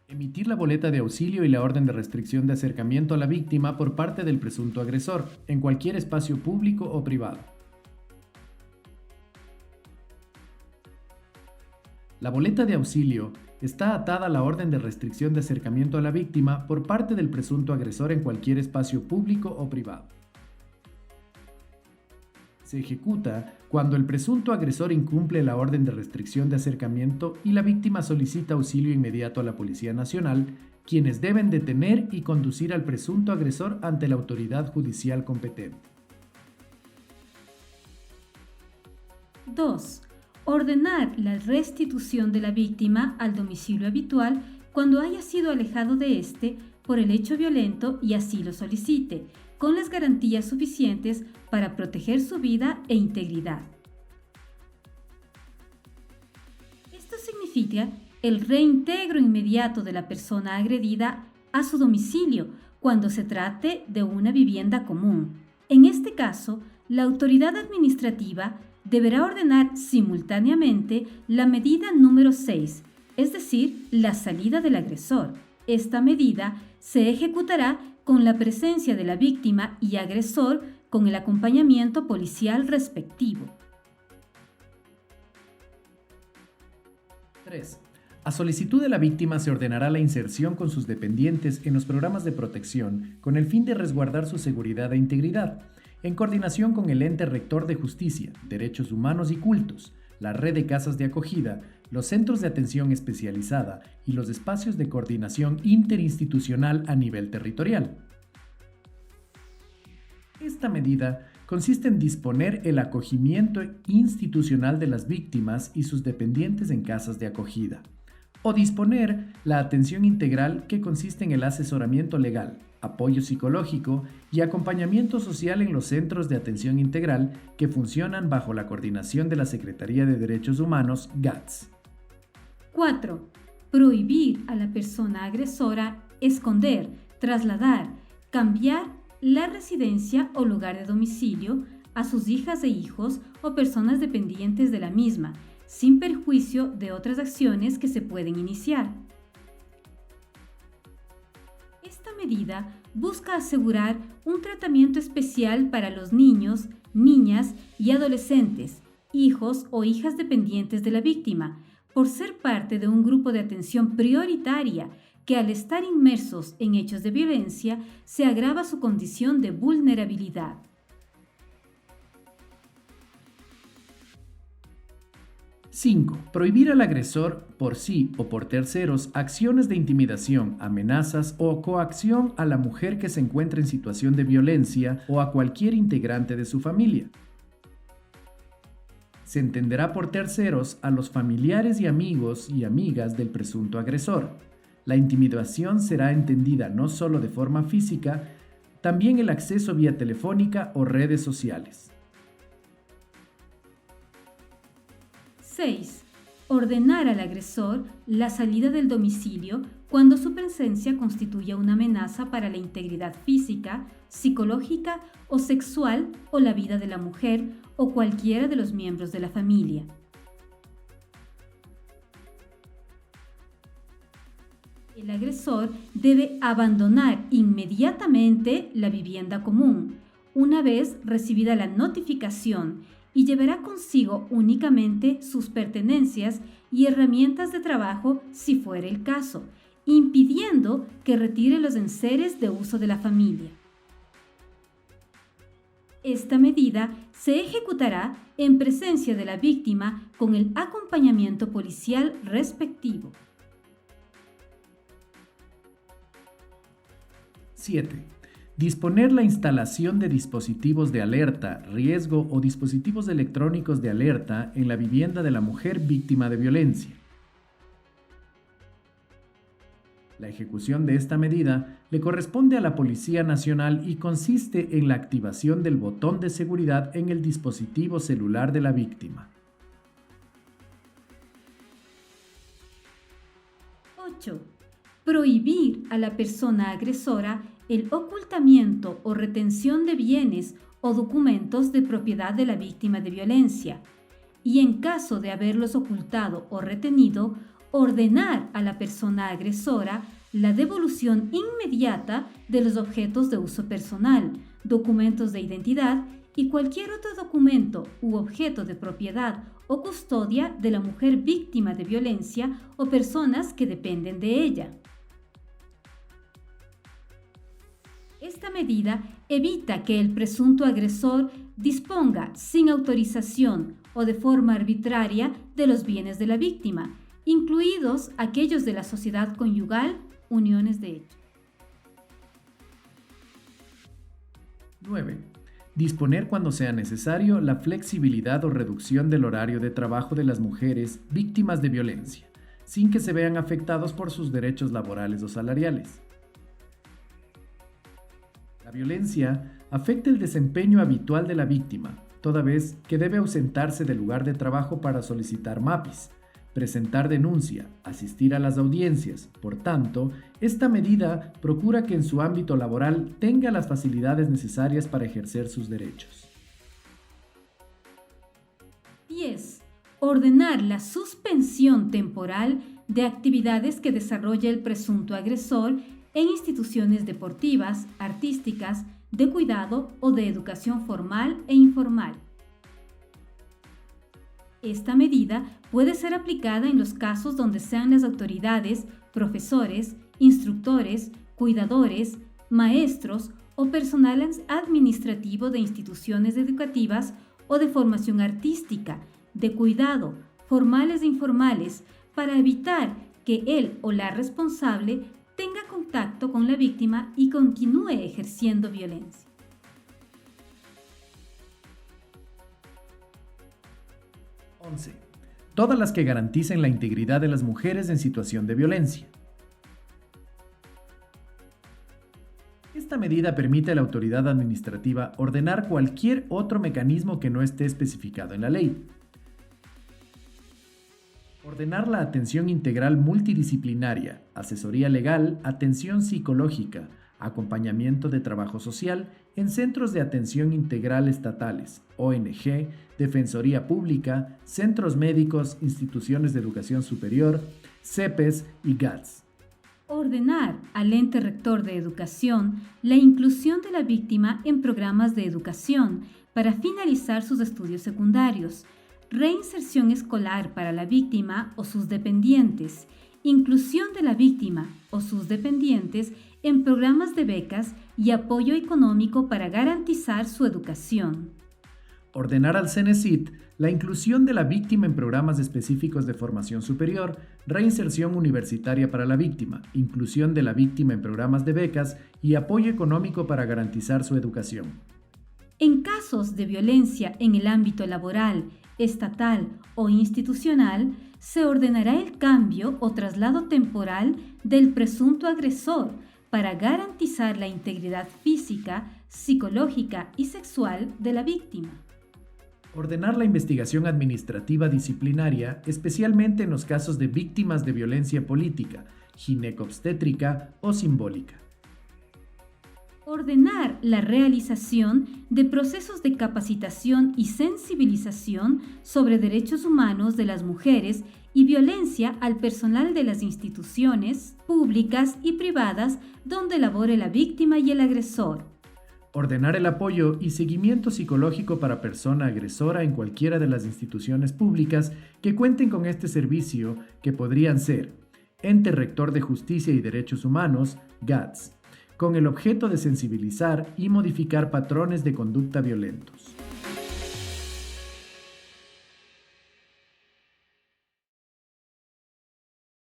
Emitir la boleta de auxilio y la orden de restricción de acercamiento a la víctima por parte del presunto agresor, en cualquier espacio público o privado. La boleta de auxilio está atada a la orden de restricción de acercamiento a la víctima por parte del presunto agresor en cualquier espacio público o privado. Se ejecuta cuando el presunto agresor incumple la orden de restricción de acercamiento y la víctima solicita auxilio inmediato a la Policía Nacional, quienes deben detener y conducir al presunto agresor ante la autoridad judicial competente. 2. Ordenar la restitución de la víctima al domicilio habitual cuando haya sido alejado de éste por el hecho violento y así lo solicite, con las garantías suficientes para proteger su vida e integridad. Esto significa el reintegro inmediato de la persona agredida a su domicilio cuando se trate de una vivienda común. En este caso, la autoridad administrativa deberá ordenar simultáneamente la medida número 6, es decir, la salida del agresor. Esta medida se ejecutará con la presencia de la víctima y agresor con el acompañamiento policial respectivo. 3. A solicitud de la víctima se ordenará la inserción con sus dependientes en los programas de protección con el fin de resguardar su seguridad e integridad, en coordinación con el ente rector de justicia, derechos humanos y cultos, la red de casas de acogida, los centros de atención especializada y los espacios de coordinación interinstitucional a nivel territorial. Esta medida consiste en disponer el acogimiento institucional de las víctimas y sus dependientes en casas de acogida, o disponer la atención integral que consiste en el asesoramiento legal, apoyo psicológico y acompañamiento social en los centros de atención integral que funcionan bajo la coordinación de la Secretaría de Derechos Humanos, GATS. 4. Prohibir a la persona agresora esconder, trasladar, cambiar la residencia o lugar de domicilio a sus hijas e hijos o personas dependientes de la misma, sin perjuicio de otras acciones que se pueden iniciar. Esta medida busca asegurar un tratamiento especial para los niños, niñas y adolescentes, hijos o hijas dependientes de la víctima, por ser parte de un grupo de atención prioritaria que al estar inmersos en hechos de violencia se agrava su condición de vulnerabilidad. 5. Prohibir al agresor, por sí o por terceros, acciones de intimidación, amenazas o coacción a la mujer que se encuentra en situación de violencia o a cualquier integrante de su familia. Se entenderá por terceros a los familiares y amigos y amigas del presunto agresor. La intimidación será entendida no solo de forma física, también el acceso vía telefónica o redes sociales. 6. Ordenar al agresor la salida del domicilio cuando su presencia constituya una amenaza para la integridad física, psicológica o sexual o la vida de la mujer o cualquiera de los miembros de la familia. El agresor debe abandonar inmediatamente la vivienda común, una vez recibida la notificación, y llevará consigo únicamente sus pertenencias y herramientas de trabajo si fuera el caso, impidiendo que retire los enseres de uso de la familia. Esta medida se ejecutará en presencia de la víctima con el acompañamiento policial respectivo. 7. Disponer la instalación de dispositivos de alerta, riesgo o dispositivos electrónicos de alerta en la vivienda de la mujer víctima de violencia. La ejecución de esta medida le corresponde a la Policía Nacional y consiste en la activación del botón de seguridad en el dispositivo celular de la víctima. 8. Prohibir a la persona agresora el ocultamiento o retención de bienes o documentos de propiedad de la víctima de violencia y, en caso de haberlos ocultado o retenido, ordenar a la persona agresora la devolución inmediata de los objetos de uso personal, documentos de identidad y cualquier otro documento u objeto de propiedad o custodia de la mujer víctima de violencia o personas que dependen de ella. Esta medida evita que el presunto agresor disponga sin autorización o de forma arbitraria de los bienes de la víctima, incluidos aquellos de la sociedad conyugal, uniones de hecho. 9. Disponer cuando sea necesario la flexibilidad o reducción del horario de trabajo de las mujeres víctimas de violencia, sin que se vean afectados por sus derechos laborales o salariales. La violencia afecta el desempeño habitual de la víctima, toda vez que debe ausentarse del lugar de trabajo para solicitar MAPIs, presentar denuncia, asistir a las audiencias. Por tanto, esta medida procura que en su ámbito laboral tenga las facilidades necesarias para ejercer sus derechos. 10. Ordenar la suspensión temporal de actividades que desarrolla el presunto agresor en instituciones deportivas, artísticas, de cuidado o de educación formal e informal. Esta medida puede ser aplicada en los casos donde sean las autoridades, profesores, instructores, cuidadores, maestros o personal administrativo de instituciones educativas o de formación artística, de cuidado, formales e informales, para evitar que él o la responsable tenga contacto con la víctima y continúe ejerciendo violencia. 11. Todas las que garanticen la integridad de las mujeres en situación de violencia. Esta medida permite a la autoridad administrativa ordenar cualquier otro mecanismo que no esté especificado en la ley. Ordenar la atención integral multidisciplinaria, asesoría legal, atención psicológica, acompañamiento de trabajo social en centros de atención integral estatales, ONG, Defensoría Pública, centros médicos, instituciones de educación superior, CEPES y GATS. Ordenar al ente rector de educación la inclusión de la víctima en programas de educación para finalizar sus estudios secundarios, reinserción escolar para la víctima o sus dependientes, inclusión de la víctima o sus dependientes en programas de becas y apoyo económico para garantizar su educación. Ordenar al CENESID la inclusión de la víctima en programas específicos de formación superior, reinserción universitaria para la víctima, inclusión de la víctima en programas de becas y apoyo económico para garantizar su educación. En casos de violencia en el ámbito laboral, estatal o institucional, se ordenará el cambio o traslado temporal del presunto agresor para garantizar la integridad física, psicológica y sexual de la víctima. Ordenar la investigación administrativa disciplinaria, especialmente en los casos de víctimas de violencia política, ginecobstétrica o simbólica. Ordenar la realización de procesos de capacitación y sensibilización sobre derechos humanos de las mujeres y violencia al personal de las instituciones públicas y privadas donde labore la víctima y el agresor. Ordenar el apoyo y seguimiento psicológico para persona agresora en cualquiera de las instituciones públicas que cuenten con este servicio, que podrían ser Ente Rector de Justicia y Derechos Humanos, GATS, con el objeto de sensibilizar y modificar patrones de conducta violentos.